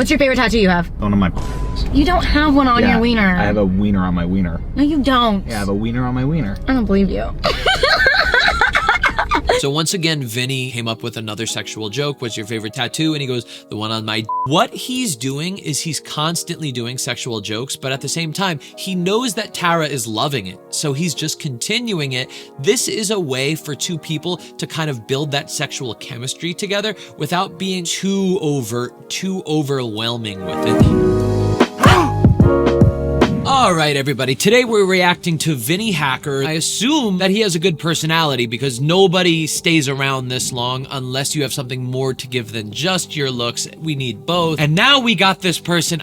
What's your favorite tattoo you have? One of my. You don't have one on your wiener. I have a wiener on my wiener. No, you don't. Yeah, I have a wiener on my wiener. I don't believe you. So once again, Vinny came up with another sexual joke. What's your favorite tattoo? And he goes, the one on my. What he's doing is he's constantly doing sexual jokes, but at the same time, he knows that Tara is loving it. So he's just continuing it. This is a way for two people to kind of build that sexual chemistry together without being too overt, too overwhelming with it. All right, everybody. Today we're reacting to Vinnie Hacker. I assume that he has a good personality because nobody stays around this long unless you have something more to give than just your looks. We need both. And now we got this person.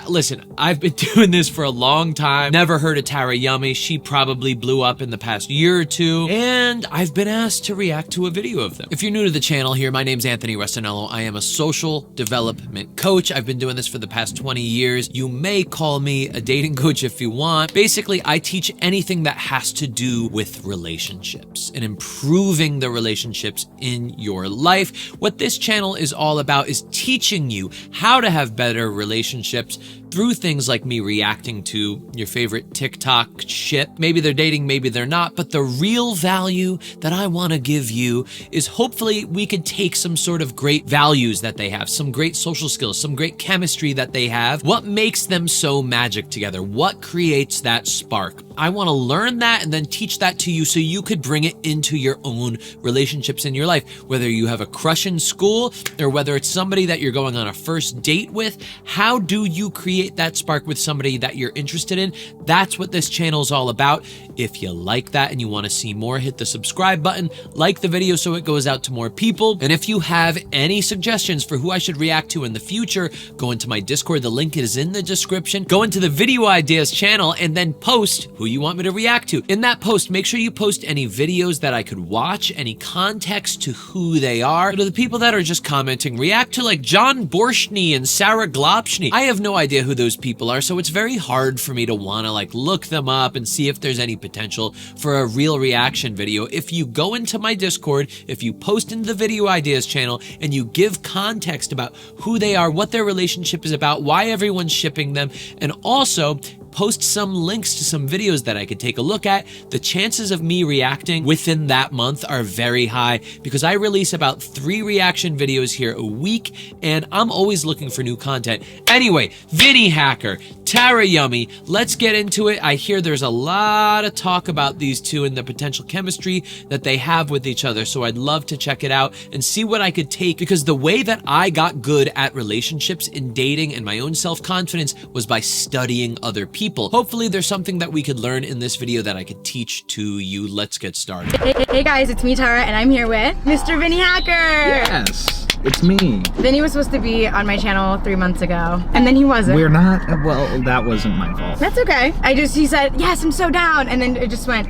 Listen, I've been doing this for a long time. Never heard of TARAYUMMY. She probably blew up in the past year or two. And I've been asked to react to a video of them. If you're new to the channel here, my name's Anthony Restanello. I am a social development coach. I've been doing this for the past 20 years. You may call me a dating coach if you want. Basically, I teach anything that has to do with relationships and improving the relationships in your life. What this channel is all about is teaching you how to have better relationships through things like me reacting to your favorite TikTok shit. Maybe they're dating, maybe they're not, but the real value that I want to give you is hopefully we could take some sort of great values that they have, some great social skills, some great chemistry that they have. What makes them so magic together? What creates that spark? I want to learn that and then teach that to you so you could bring it into your own relationships in your life. Whether you have a crush in school or whether it's somebody that you're going on a first date with, how do you create that spark with somebody that you're interested in? That's what this channel is all about. If you like that and you want to see more, hit the subscribe button, like the video so it goes out to more people. And if you have any suggestions for who I should react to in the future, go into my Discord. The link is in the description. Go into the video ideas channel and then post who you want me to react to. In that post, make sure you post any videos that I could watch, any context to who they are. To the people that are just commenting, react to like John Borshny and Sara. I have no idea who those people are, so it's very hard for me to want to like look them up and see if there's any potential for a real reaction video. If you go into my Discord, if you post into the video ideas channel and you give context about who they are, what their relationship is about, why everyone's shipping them, and also post some links to some videos that I could take a look at, the chances of me reacting within that month are very high because I release about 3 reaction videos here a week and I'm always looking for new content. Anyway, Vinnie Hacker, TARAYUMMY, let's get into it. I hear there's a lot of talk about these two and the potential chemistry that they have with each other, so I'd love to check it out and see what I could take, because the way that I got good at relationships in dating and my own self-confidence was by studying other people. Hopefully there's something that we could learn in this video that I could teach to you. Let's get started. Hey guys, it's me, Tara, and I'm here with Mr. Vinnie Hacker. Yes, it's me. Vinnie was supposed to be on my channel 3 months ago, and then he wasn't. We're not. Well, that wasn't my fault. That's okay. He said, yes, I'm so down, and then it just went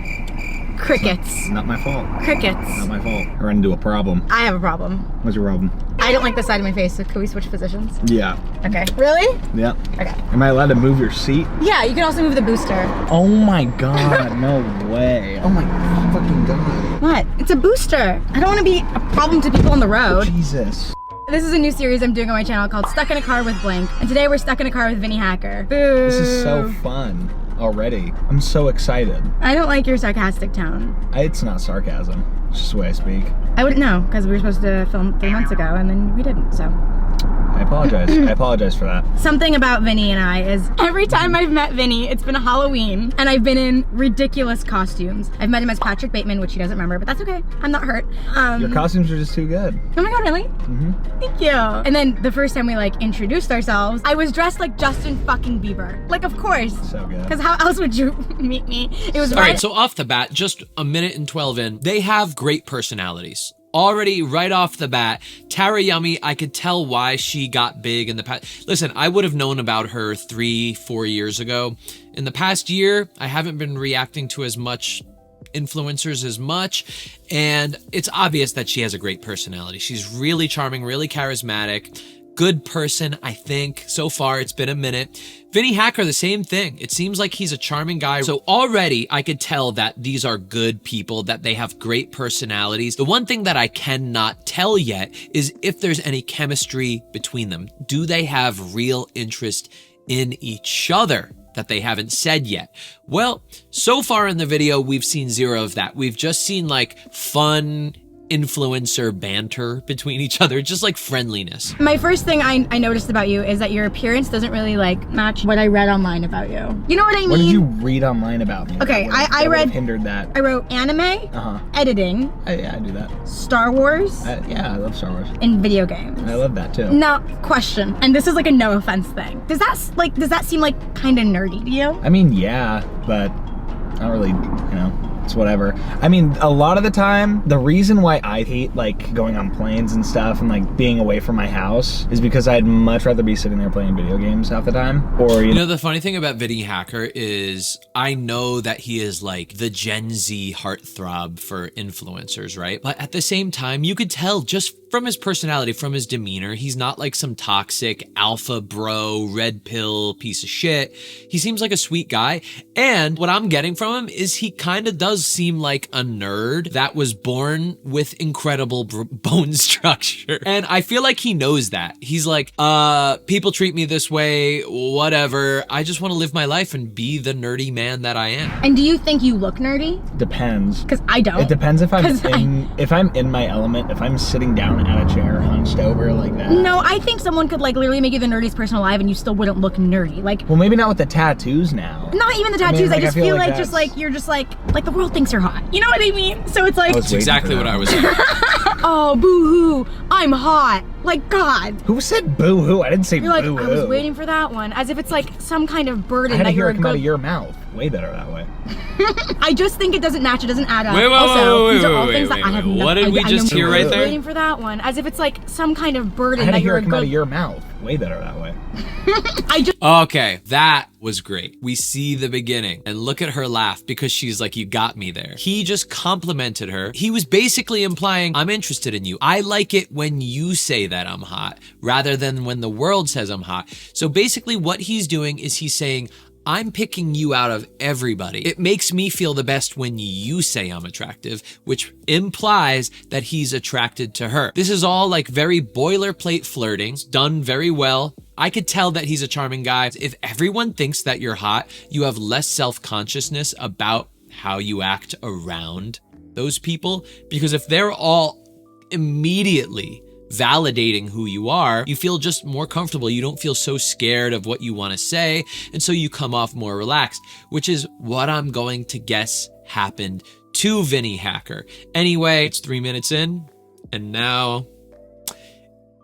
crickets. Not my fault. Crickets. Not my fault. I ran into a problem. I have a problem. What's your problem? I don't like the side of my face, so can we switch positions? Yeah. Okay. Really? Yeah. Okay. Am I allowed to move your seat? Yeah, you can also move the booster. Oh my god, no way. Oh my fucking god. What? It's a booster. I don't want to be a problem to people on the road. Jesus. This is a new series I'm doing on my channel called Stuck in a Car with Blank. And today we're stuck in a car with Vinnie Hacker. Boo. This is so fun already. I'm so excited. I don't like your sarcastic tone. It's not sarcasm. It's just the way I speak. I wouldn't know, because we were supposed to film 3 months ago and then we didn't, so. I apologize. I apologize for that. Something about Vinnie and I is every time I've met Vinnie, it's been a Halloween and I've been in ridiculous costumes. I've met him as Patrick Bateman, which he doesn't remember, but that's okay. I'm not hurt. Your costumes are just too good. Oh my god, really? Mm-hmm. Thank you. And then the first time we like introduced ourselves, I was dressed like Justin fucking Bieber. Like, of course. So good. Because how else would you meet me? It was All right, so off the bat, just a minute and 12 in, they have great personalities. Already, right off the bat, TARAYUMMY, I could tell why she got big in the past. Listen, I would have known about her 3-4 years ago. In the past year, I haven't been reacting to as much influencers as much, and it's obvious that she has a great personality. She's really charming, really charismatic, good person, I think. So far, it's been a minute. Vinnie Hacker, the same thing. It seems like he's a charming guy. So already I could tell that these are good people, that they have great personalities. The one thing that I cannot tell yet is if there's any chemistry between them. Do they have real interest in each other that they haven't said yet? Well, so far in the video, we've seen zero of that. We've just seen like fun influencer banter between each other, just like friendliness. My first thing I noticed about you is that your appearance doesn't really like match what I read online about you. You know what I mean? What did you read online about me? Okay, I that read, hindered that. I wrote anime, editing, Yeah, I do that. Star Wars, Yeah, I love Star Wars. and video games. I love that too. Now, question, and this is like a no offense thing. Does that seem like kind of nerdy to you? I mean, yeah, but not really, it's whatever. I mean, a lot of the time, the reason why I hate like going on planes and stuff and like being away from my house is because I'd much rather be sitting there playing video games half the time. Or you know, the funny thing about Vinnie Hacker is I know that he is like the Gen Z heartthrob for influencers, right? But at the same time, you could tell just from his personality, from his demeanor, he's not like some toxic alpha bro, red pill piece of shit. He seems like a sweet guy. And what I'm getting from him is he kind of does seem like a nerd that was born with incredible bone structure. And I feel like he knows that. He's like, people treat me this way, whatever. I just want to live my life and be the nerdy man that I am. And do you think you look nerdy? depends. Because I don't. It depends if I'm in my element, if I'm sitting down at a chair hunched over like that. No, I think someone could like literally make you the nerdiest person alive and you still wouldn't look nerdy. Like, Well, maybe not with the tattoos now. not even the tattoos. I just feel like that's- you're just like the world thinks you're hot. You know what I mean? So it's like, That's exactly what I was saying. oh, boo-hoo, I'm hot. Like, God. Who said boo-hoo? I didn't say You're like, boo-hoo. I was waiting for that one. As if it's like some kind of I burden had to that hear you're it a come out of good... your mouth. Way better that way. I just think it doesn't match. It doesn't add up. Wait, also, wait, these are wait, all wait, things wait, that I have wait. no What did we I just know hear right you're there? waiting for that one. As if it's like some kind of I burden had to that hear you're it a come out of good... your mouth. Way better that way. I just... Okay, that was great. We see the beginning and look at her laugh because she's like, you got me there. He just complimented her. He was basically implying, I'm interested in you. I like it when you say that I'm hot rather than when the world says I'm hot. So basically what he's doing is he's saying, I'm picking you out of everybody. It makes me feel the best when you say I'm attractive, which implies that he's attracted to her. This is all like very boilerplate flirting. It's done very well. I could tell that he's a charming guy. If everyone thinks that you're hot, you have less self-consciousness about how you act around those people. Because if they're all immediately validating who you are, you feel just more comfortable. You don't feel so scared of what you want to say. And so you come off more relaxed, which is what I'm going to guess happened to Vinnie Hacker. Anyway, it's 3 minutes in and now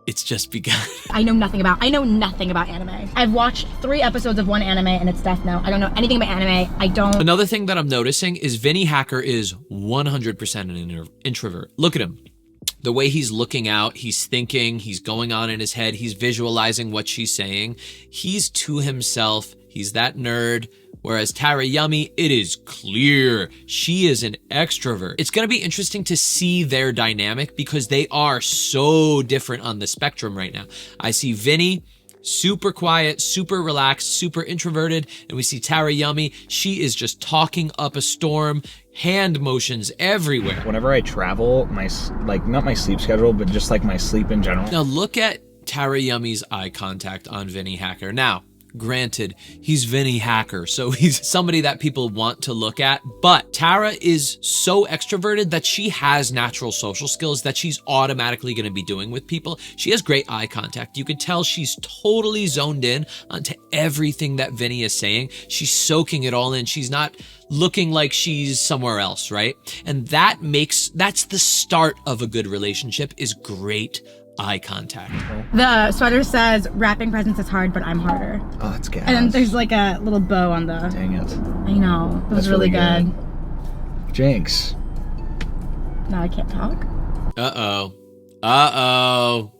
it's just begun. I know nothing about anime. I've watched 3 episodes of one anime and it's Death Note. I don't know anything about anime. I don't... Another thing that I'm noticing is Vinnie Hacker is 100% an introvert. Look at him. The way he's looking out, he's thinking, he's going on in his head, he's visualizing what she's saying. He's to himself. He's that nerd. Whereas TARAYUMMY, it is clear she is an extrovert. It's going to be interesting to see their dynamic because they are so different on the spectrum right now. I see Vinnie, super quiet, super relaxed, super introverted. And we see TARAYUMMY, she is just talking up a storm, hand motions everywhere. Whenever I travel, not my sleep schedule, but just like my sleep in general. Now look at TARAYUMMY's eye contact on Vinnie Hacker. Now, granted, he's Vinnie Hacker, so he's somebody that people want to look at, but Tara is so extroverted that she has natural social skills that she's automatically going to be doing with people. She has great eye contact. You can tell she's totally zoned in onto everything that Vinnie is saying. She's soaking it all in. She's not looking like she's somewhere else, right? And that's the start of a good relationship, is great eye contact. The sweater says, wrapping presents is hard, but I'm harder. Oh, that's gas. And then there's like a little bow on the... Dang it. I know. It was That's really good. Jinx. Now I can't talk. Uh-oh. Uh-oh.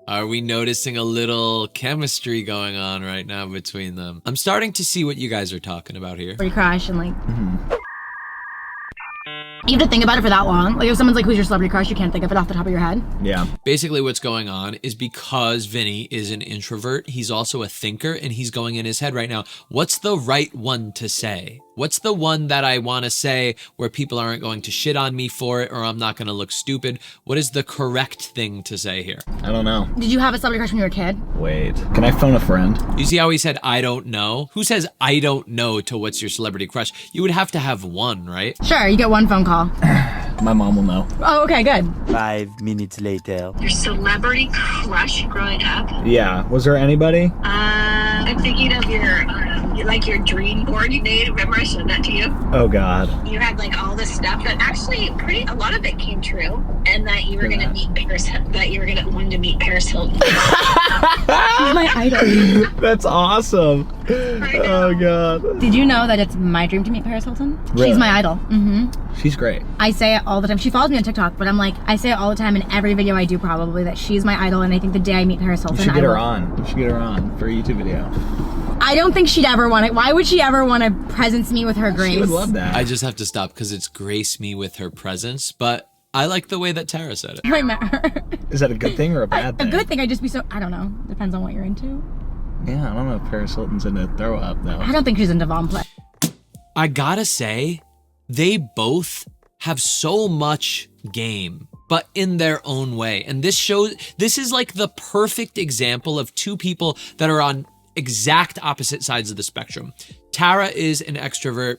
Are we noticing a little chemistry going on right now between them? I'm starting to see what you guys are talking about here. Where you crash and like... You have to think about it for that long. Like if someone's like, who's your celebrity crush, you can't think of it off the top of your head. Yeah. Basically what's going on is because Vinny is an introvert, he's also a thinker, and he's going in his head right now, what's the right one to say? What's the one that I want to say where people aren't going to shit on me for it or I'm not going to look stupid? What is the correct thing to say here? I don't know. Did you have a celebrity crush when you were a kid? Wait. Can I phone a friend? You see how he said, I don't know? Who says I don't know to what's your celebrity crush? You would have to have one, right? Sure, you get one phone call. My mom will know. Oh, okay, good. 5 minutes later. Your celebrity crush growing up? Yeah. Was there anybody? I'm thinking of your dream board you made. Remember I showed that to you? Oh God. You had like all this stuff that actually a lot of it came true, and that you were gonna meet wanted to meet Paris Hilton. She's my idol. That's awesome. Oh God. Did you know that it's my dream to meet Paris Hilton? Really? She's my idol. She's great. I say it all the time. She follows me on TikTok, but I'm like, I say it all the time in every video I do probably that she's my idol, and I think the day I meet Paris Hilton, You should get her on. You should get her on for a YouTube video. I don't think she'd ever want it. Why would she ever want to presence me with her grace? She would love that. I just have to stop because it's grace me with her presence, but I like the way that Tara said it. I met her. Is that a good thing or a bad thing? A good thing. I'd just be so, I don't know. Depends on what you're into. Yeah, I don't know if Paris Hilton's into throw up though. I don't think she's into Von play. I gotta say, they both have so much game, but in their own way. And this is like the perfect example of two people that are on exact opposite sides of the spectrum. Tara is an extrovert.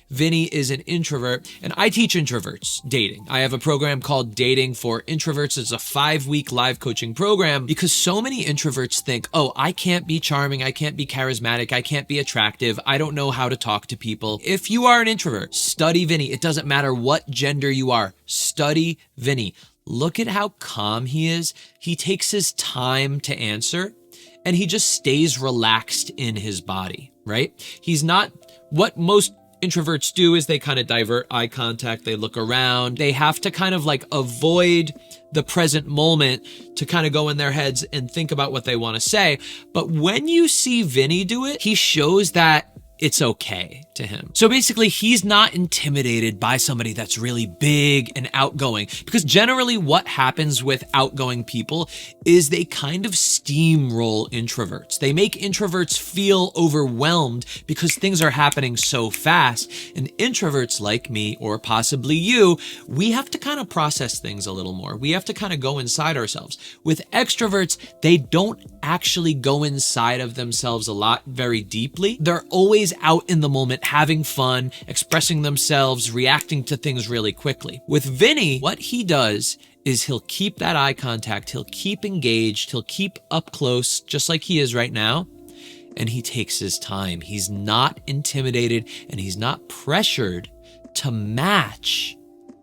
Vinny is an introvert, and I teach introverts dating. I have a program called Dating for Introverts. It's a 5-week live coaching program because so many introverts think, oh, I can't be charming, I can't be charismatic, I can't be attractive, I don't know how to talk to people. If you are an introvert, study Vinny. It doesn't matter what gender you are, study Vinny. Look at how calm he is. He takes his time to answer, and he just stays relaxed in his body, right? He's not what most introverts do is they kind of divert eye contact, they look around, they have to kind of like avoid the present moment to kind of go in their heads and think about what they want to say. But when you see Vinny do it, he shows that it's okay to him. So basically, he's not intimidated by somebody that's really big and outgoing, because generally what happens with outgoing people is they kind of steamroll introverts. They make introverts feel overwhelmed because things are happening so fast. And introverts like me, or possibly you, we have to kind of process things a little more. We have to kind of go inside ourselves. With extroverts, they don't actually go inside of themselves a lot very deeply. They're always out in the moment, having fun, expressing themselves, reacting to things really quickly. With Vinny, what he does is he'll keep that eye contact, he'll keep engaged, he'll keep up close, just like he is right now, and he takes his time. He's not intimidated, and he's not pressured to match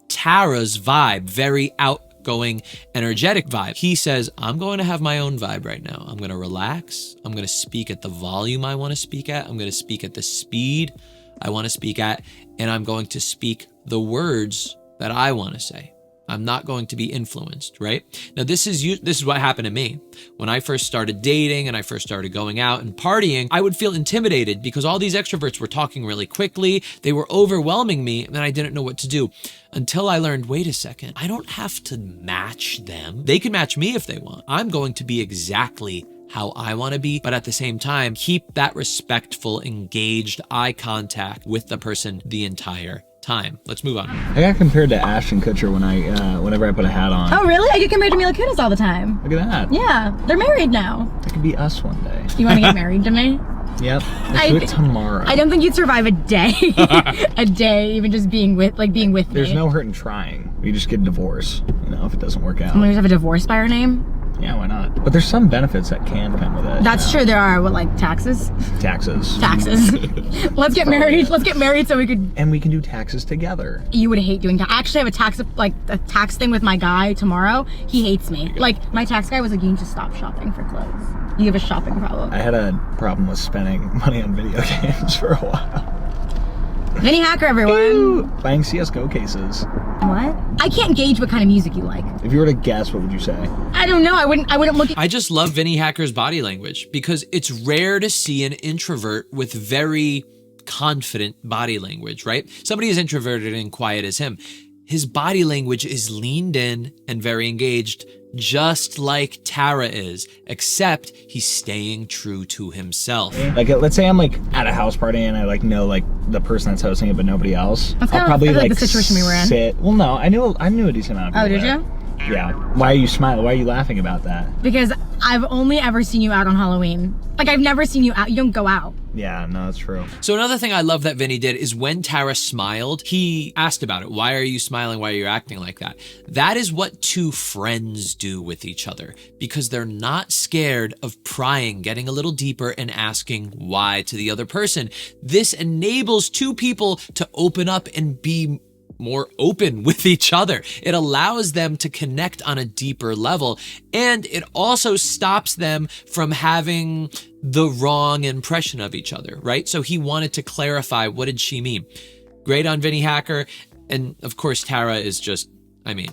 Tara's vibe, very outgoing, energetic vibe. He says, I'm going to have my own vibe right now. I'm going to relax. I'm going to speak at the volume I want to speak at. I'm going to speak at the speed I want to speak at. And I'm going to speak the words that I want to say. I'm not going to be influenced, right? Now, this is what happened to me. When I first started dating and I first started going out and partying, I would feel intimidated because all these extroverts were talking really quickly. They were overwhelming me, and I didn't know what to do until I learned, wait a second, I don't have to match them. They can match me if they want. I'm going to be exactly how I want to be, but at the same time, keep that respectful, engaged eye contact with the person the entire time. Let's move on. I got compared to Ashton Kutcher whenever I put a hat on. Oh, really? I get compared to Mila Kunis all the time. Look at that. Yeah, they're married now. That could be us one day. You want to get married to me? Yep. Let's do it tomorrow. I don't think you'd survive a day. A day, even just being with me. There's no hurt in trying. We just get a divorce, if it doesn't work out. I'm gonna have a divorce by her name. Yeah, why not? But there's some benefits that can come with it. That's true. There are. What, like taxes? Taxes. Taxes. Let's get married. Let's get married so we could. And we can do taxes together. You would hate doing. I actually have a tax thing with my guy tomorrow. He hates me. Like my tax guy was like, you need to stop shopping for clothes. You have a shopping problem. I had a problem with spending money on video games for a while. Vinnie Hacker, everyone. Ew, buying CSGO cases. What? I can't gauge what kind of music you like. If you were to guess, what would you say? I don't know. I wouldn't look at. I just love Vinnie Hacker's body language because it's rare to see an introvert with very confident body language, right? Somebody as introverted and quiet as him. His body language is leaned in and very engaged, just like Tara is, except he's staying true to himself. Like, let's say I'm like at a house party and I like know like the person that's hosting it, but nobody else. That's I'll probably like the situation we were in. Well, no, I knew a decent amount of people. Oh, did there. you? Yeah. Why are you smiling? Why are you laughing about that? Because I've only ever seen you out on Halloween. Like, I've never seen you out. You don't go out. Yeah, no, that's true. So another thing I love that Vinnie did is when Tara smiled, he asked about it. Why are you smiling? Why are you acting like that? That is what two friends do with each other, because they're not scared of prying, getting a little deeper and asking why to the other person. This enables two people to open up and be more open with each other. It allows them to connect on a deeper level, and it also stops them from having the wrong impression of each other, right? So he wanted to clarify, what did she mean? Great on Vinnie Hacker. And of course, Tara is just, I mean,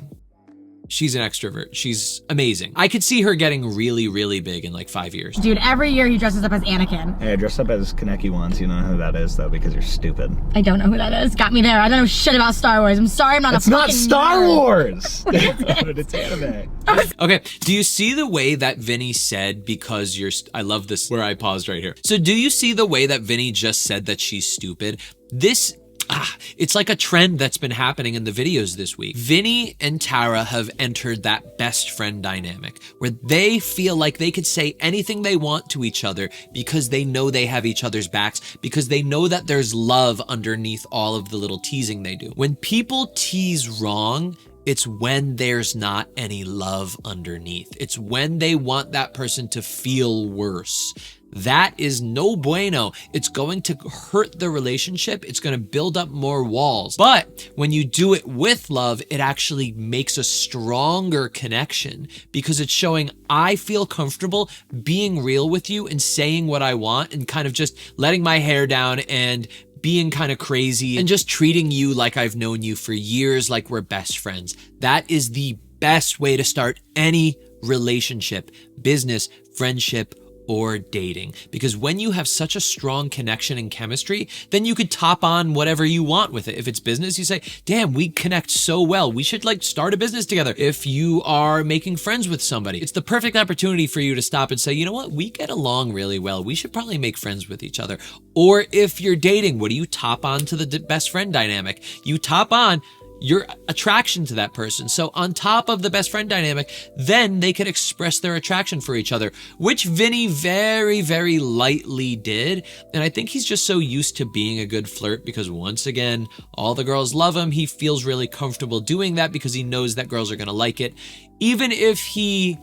she's an extrovert. She's amazing. I could see her getting really, really big in like 5 years. Dude, every year he dresses up as Anakin. Hey, I dressed up as Kaneki once. You don't know who that is, though, because you're stupid. I don't know who that is. Got me there. I don't know shit about Star Wars. I'm sorry, I'm not It's a not fucking Star nerd. Wars! It's anime. Okay, do you see the way that Vinnie said, because you're, I love this where I paused right here. So do you see the way that Vinnie just said that she's stupid? It's like a trend that's been happening in the videos this week. Vinnie and Tara have entered that best friend dynamic where they feel like they could say anything they want to each other because they know they have each other's backs, because they know that there's love underneath all of the little teasing they do. When people tease wrong, it's when there's not any love underneath. It's when they want that person to feel worse. That is no bueno. It's going to hurt the relationship. It's going to build up more walls. But when you do it with love, it actually makes a stronger connection because it's showing I feel comfortable being real with you and saying what I want and kind of just letting my hair down and being kind of crazy and just treating you like I've known you for years, like we're best friends. That is the best way to start any relationship, business, friendship, or dating. Because when you have such a strong connection and chemistry, then you could top on whatever you want with it. If it's business, you say, damn, we connect so well. We should like start a business together. If you are making friends with somebody, it's the perfect opportunity for you to stop and say, you know what? We get along really well. We should probably make friends with each other. Or if you're dating, what do you top on to the best friend dynamic? You top on your attraction to that person. So on top of the best friend dynamic, then they could express their attraction for each other, which Vinnie very, very lightly did. And I think he's just so used to being a good flirt because once again, all the girls love him. He feels really comfortable doing that because he knows that girls are going to like it. Even if he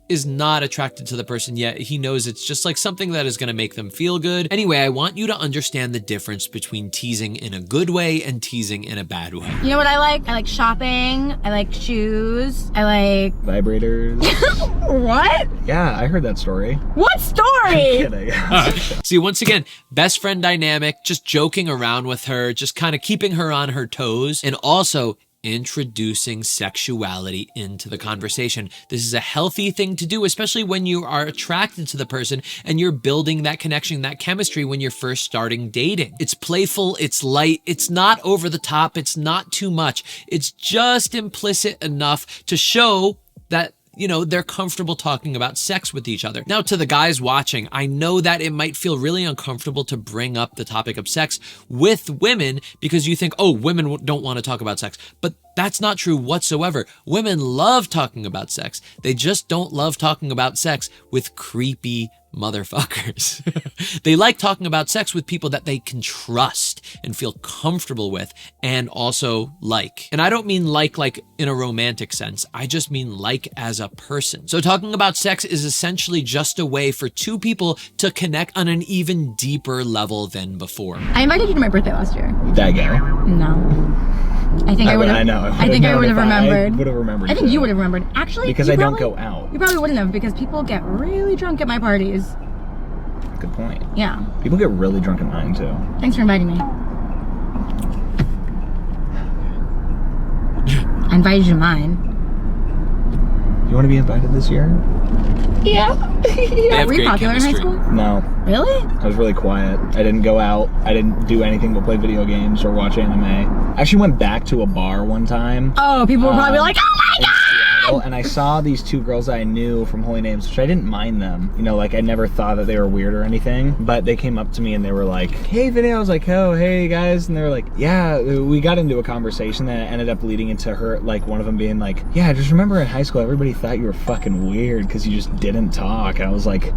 is not attracted to the person yet, he knows it's just like something that is going to make them feel good. Anyway, I want you to understand the difference between teasing in a good way and teasing in a bad way. You know what I like? I like shopping. I like shoes. I like... Vibrators. What? Yeah, I heard that story. What story? I'm kidding. See, once again, best friend dynamic, just joking around with her, just kind of keeping her on her toes, and also introducing sexuality into the conversation. This is a healthy thing to do, especially when you are attracted to the person and you're building that connection, that chemistry when you're first starting dating. It's playful, it's light, it's not over the top, it's not too much. It's just implicit enough to show that, you know, they're comfortable talking about sex with each other. Now, to the guys watching, I know that it might feel really uncomfortable to bring up the topic of sex with women because you think, oh, women don't want to talk about sex. But that's not true whatsoever. Women love talking about sex. They just don't love talking about sex with creepy motherfuckers. They like talking about sex with people that they can trust and feel comfortable with and also like. And I don't mean like in a romantic sense. I just mean like as a person. So talking about sex is essentially just a way for two people to connect on an even deeper level than before. I invited you to my birthday last year. That guy. No. I think I would have. I know. I think I would have remembered. I would have remembered. I think you would have remembered. Actually, because I don't go out. You probably wouldn't have because people get really drunk at my parties. Good point. Yeah. People get really drunk at mine too. Thanks for inviting me. I invited you to mine. You want to be invited this year? Yeah. have Were you great popular in high chemistry. school? No, Really? I was really quiet. I didn't go out. I didn't do anything but play video games or watch anime. I actually went back to a bar one time. Oh, people were probably like, oh my god! And I saw these two girls I knew from Holy Names, which I didn't mind them. You know, like I never thought that they were weird or anything, but they came up to me and they were like, hey Vinny, I was like, oh, hey guys. And they were like, yeah, we got into a conversation that ended up leading into her, like one of them being like, yeah, I just remember in high school, everybody thought you were fucking weird because you just didn't talk. I was like,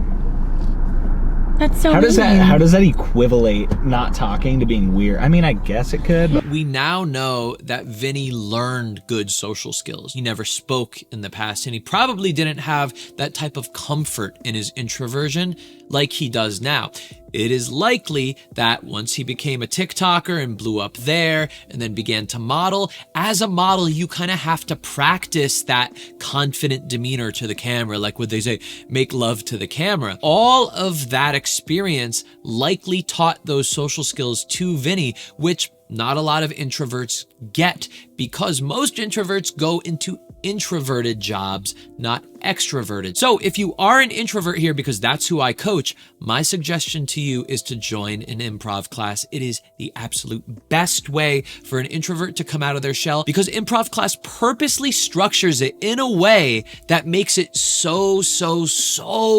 That's so how does mean. that equivalate not talking to being weird? I mean, I guess it could, but We now know that Vinny learned good social skills. He never spoke in the past, and he probably didn't have that type of comfort in his introversion like he does now. It is likely that once he became a TikToker and blew up there and then began to model, as a model, you kind of have to practice that confident demeanor to the camera, like what they say, make love to the camera. All of that experience likely taught those social skills to Vinny, which not a lot of introverts get, because most introverts go into introverted jobs, not extroverted. So if you are an introvert here, because that's who I coach, my suggestion to you is to join an improv class. It is the absolute best way for an introvert to come out of their shell, because improv class purposely structures it in a way that makes it so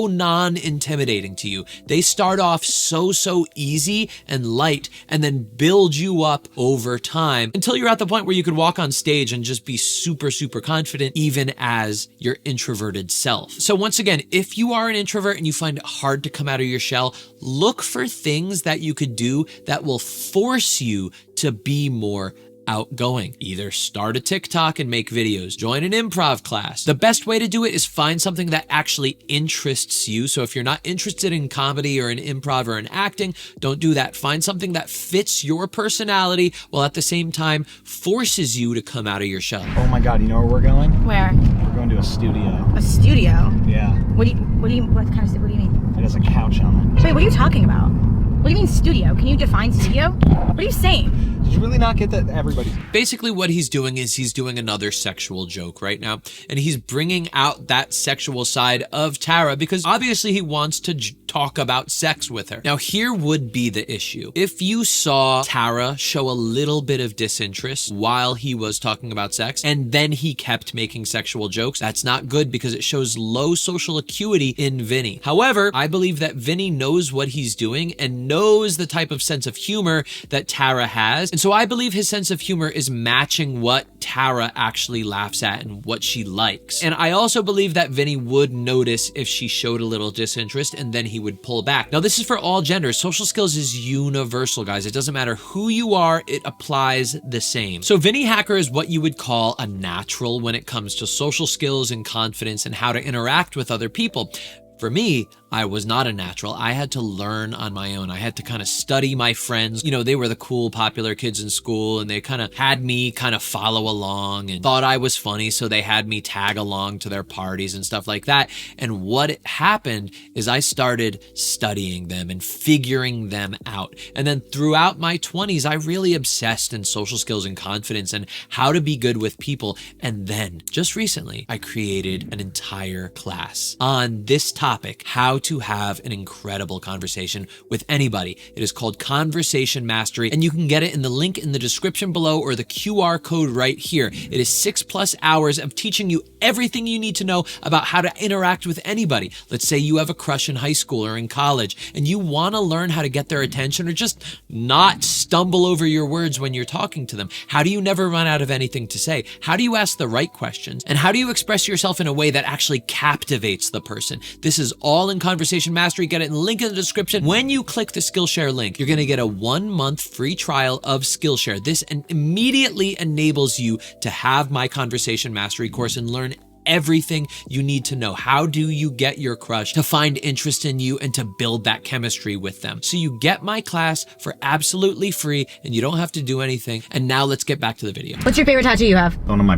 non-intimidating to you. They start off so easy and light and then build you up over time until you're at the point where you could walk on stage and just be super confident, even as your introverted self. So once again, if you are an introvert and you find it hard to come out of your shell, look for things that you could do that will force you to be more outgoing. Either start a TikTok and make videos, join an improv class. The best way to do it is find something that actually interests you. So if you're not interested in comedy or in improv or in acting, don't do that. Find something that fits your personality while at the same time forces you to come out of your shell. oh my God, you know where we're going? Where? We're going to a studio. A studio? Yeah, What do you mean? What do you mean? it has a couch on it. Wait, what are you talking about? What do you mean studio? Can you define studio? What are you saying? Did you really not get that? Everybody. Basically what he's doing is he's doing another sexual joke right now, and he's bringing out that sexual side of Tara because obviously he wants to talk about sex with her. Now here would be the issue. If you saw Tara show a little bit of disinterest while he was talking about sex and then he kept making sexual jokes, that's not good because it shows low social acuity in Vinny. However, I believe that Vinny knows what he's doing and knows the type of sense of humor that Tara has. And so I believe his sense of humor is matching what Tara actually laughs at and what she likes. And I also believe that Vinny would notice if she showed a little disinterest and then he would pull back. Now this is for all genders. Social skills is universal, guys. It doesn't matter who you are, it applies the same. So Vinnie Hacker is what you would call a natural when it comes to social skills and confidence and how to interact with other people. For me, I was not a natural. I had to learn on my own. I had to kind of study my friends. You know, they were the cool, popular kids in school, and they kind of had me kind of follow along and thought I was funny, so they had me tag along to their parties and stuff like that. And what happened is I started studying them and figuring them out. And then throughout my 20s, I really obsessed in social skills and confidence and how to be good with people. And then, just recently, I created an entire class on this topic, how to have an incredible conversation with anybody. It is called Conversation Mastery, and you can get it in the link in the description below or the QR code right here. It is 6+ hours of teaching you everything you need to know about how to interact with anybody. Let's say you have a crush in high school or in college, and you want to learn how to get their attention or just not stumble over your words when you're talking to them. How do you never run out of anything to say? How do you ask the right questions? And how do you express yourself in a way that actually captivates the person? This is all in Conversation Mastery. Get it in the link in the description. When you click the Skillshare link, you're going to get a 1-month free trial of Skillshare. This immediately enables you to have my Conversation Mastery course and learn everything you need to know. How do you get your crush to find interest in you and to build that chemistry with them? So you get my class for absolutely free and you don't have to do anything. And now let's get back to the video. What's your favorite tattoo you have? One of my.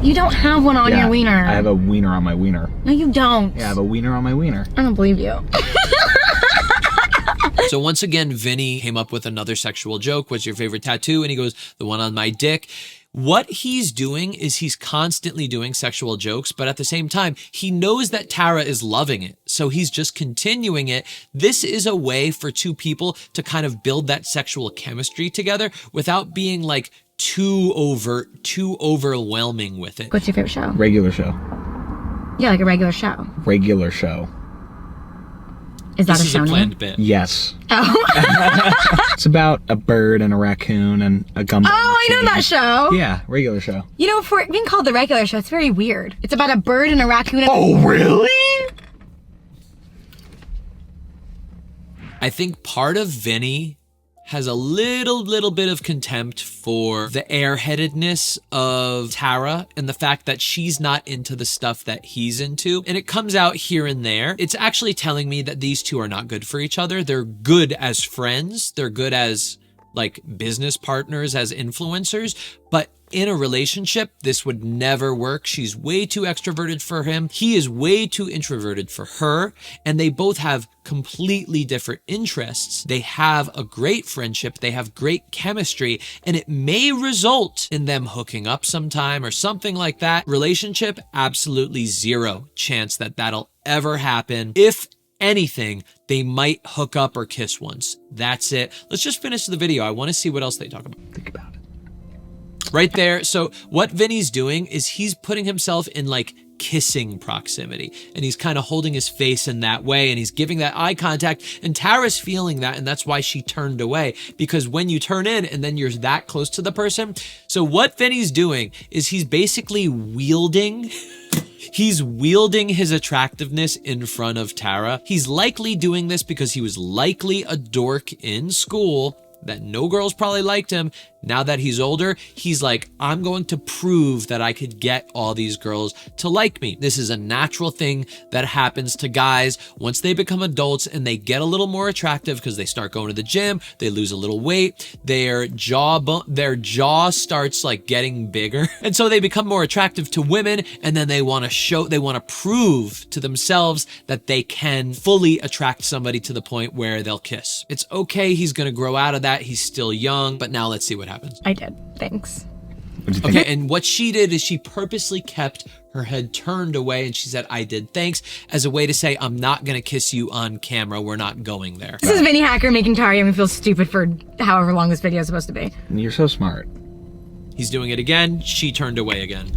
You don't have one on your wiener. I have a wiener on my wiener. No, you don't. Yeah, I have a wiener on my wiener. I don't believe you. So once again, Vinny came up with another sexual joke. What's your favorite tattoo? And he goes, the one on my dick. What he's doing is he's constantly doing sexual jokes, but at the same time, he knows that Tara is loving it. So he's just continuing it. This is a way for two people to kind of build that sexual chemistry together without being like too overt, too overwhelming with it. What's your favorite show? Regular show. Yeah, like a regular show. Regular show. Is that This a is show a name? planned bit. Yes. Oh. It's about a bird and a raccoon and a gumball. Oh, I know that show. Yeah, regular show. You know, for it being called the regular show, it's very weird. It's about a bird and a raccoon. Oh, really? I think part of Vinnie has a little bit of contempt for the airheadedness of Tara and the fact that she's not into the stuff that he's into. And it comes out here and there. It's actually telling me that these two are not good for each other. They're good as friends. They're good as like business partners, as influencers, but in a relationship, this would never work. She's way too extroverted for him. He is way too introverted for her. And they both have completely different interests. They have a great friendship. They have great chemistry, and it may result in them hooking up sometime or something like that. Relationship, absolutely zero chance that that'll ever happen. If anything, they might hook up or kiss once. That's it. Let's just finish the video. I want to see what else they talk about. Think about it. Right there. So what Vinny's doing is he's putting himself in like kissing proximity, and he's kind of holding his face in that way, and he's giving that eye contact, and Tara's feeling that, and that's why she turned away, because when you turn in and then you're that close to the person. So what Vinny's doing is he's basically wielding his attractiveness in front of Tara. He's likely doing this because he was likely a dork in school, that no girls probably liked him. Now that he's older, he's like, I'm going to prove that I could get all these girls to like me. This is a natural thing that happens to guys once they become adults and they get a little more attractive because they start going to the gym, they lose a little weight, their jaw starts like getting bigger. And so they become more attractive to women, and then they want to prove to themselves that they can fully attract somebody to the point where they'll kiss. It's okay. He's going to grow out of that. He's still young, but now let's see what happens. I did. Thanks. What do you think? Okay, and what she did is she purposely kept her head turned away, and she said, I did thanks, as a way to say, I'm not going to kiss you on camera. We're not going there. This is Vinnie Hacker making TARAYUMMY feel stupid for however long this video is supposed to be. You're so smart. He's doing it again. She turned away again.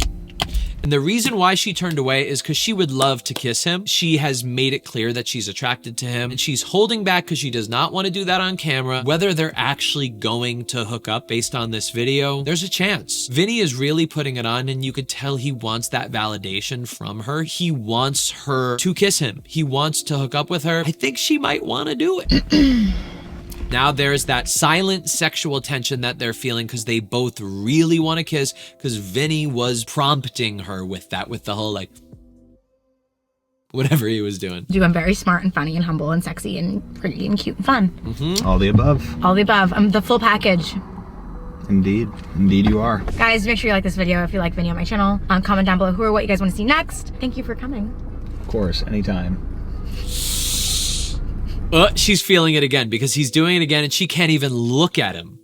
And the reason why she turned away is because she would love to kiss him. She has made it clear that she's attracted to him, and she's holding back because she does not want to do that on camera. Whether they're actually going to hook up based on this video, there's a chance. Vinnie is really putting it on, and you could tell he wants that validation from her. He wants her to kiss him. He wants to hook up with her. I think she might want to do it. Now there's that silent sexual tension that they're feeling because they both really want to kiss, because Vinnie was prompting her with that, with the whole like, whatever he was doing. I'm very smart and funny and humble and sexy and pretty and cute and fun. Mm-hmm. All the above. All the above. I'm the full package. Indeed. Indeed you are. Guys, make sure you like this video if you like Vinnie on my channel. Comment down below who or what you guys want to see next. Thank you for coming. Of course, anytime. She's feeling it again because he's doing it again and she can't even look at him.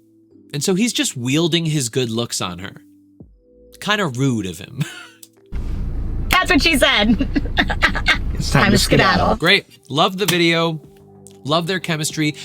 And so he's just wielding his good looks on her. Kind of rude of him. That's what she said. It's time to skedaddle. Great. Love the video. Love their chemistry.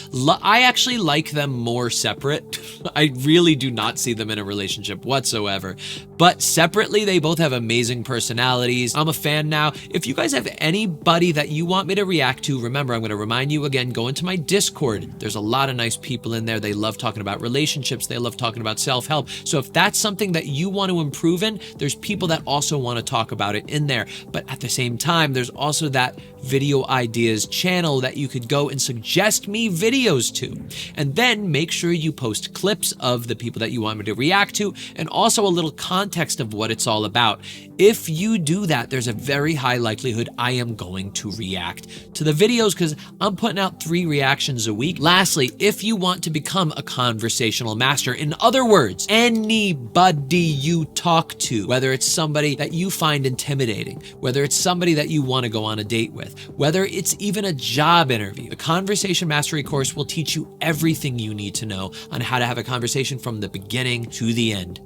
I actually like them more separate. I really do not see them in a relationship whatsoever. But separately, they both have amazing personalities. I'm a fan now. If you guys have anybody that you want me to react to, remember, I'm going to remind you again, go into my Discord. There's a lot of nice people in there. They love talking about relationships. They love talking about self-help. So if that's something that you want to improve in, there's people that also want to talk about it in there. But at the same time, there's also that video ideas channel that you could go and suggest me videos to. And then make sure you post clips of the people that you want me to react to, and also a little context of what it's all about. If you do that, there's a very high likelihood I am going to react to the videos because I'm putting out 3 reactions a week. Lastly, if you want to become a conversational master, in other words, anybody you talk to, whether it's somebody that you find intimidating, whether it's somebody that you want to go on a date with, whether it's even a job interview, the Conversation Mastery course will teach you everything you need to know on how to have a conversation from the beginning to the end.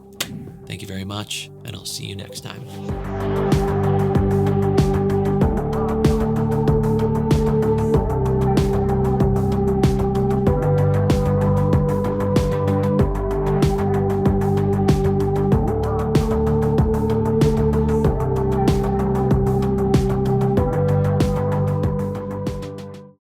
Thank you very much, and I'll see you next time.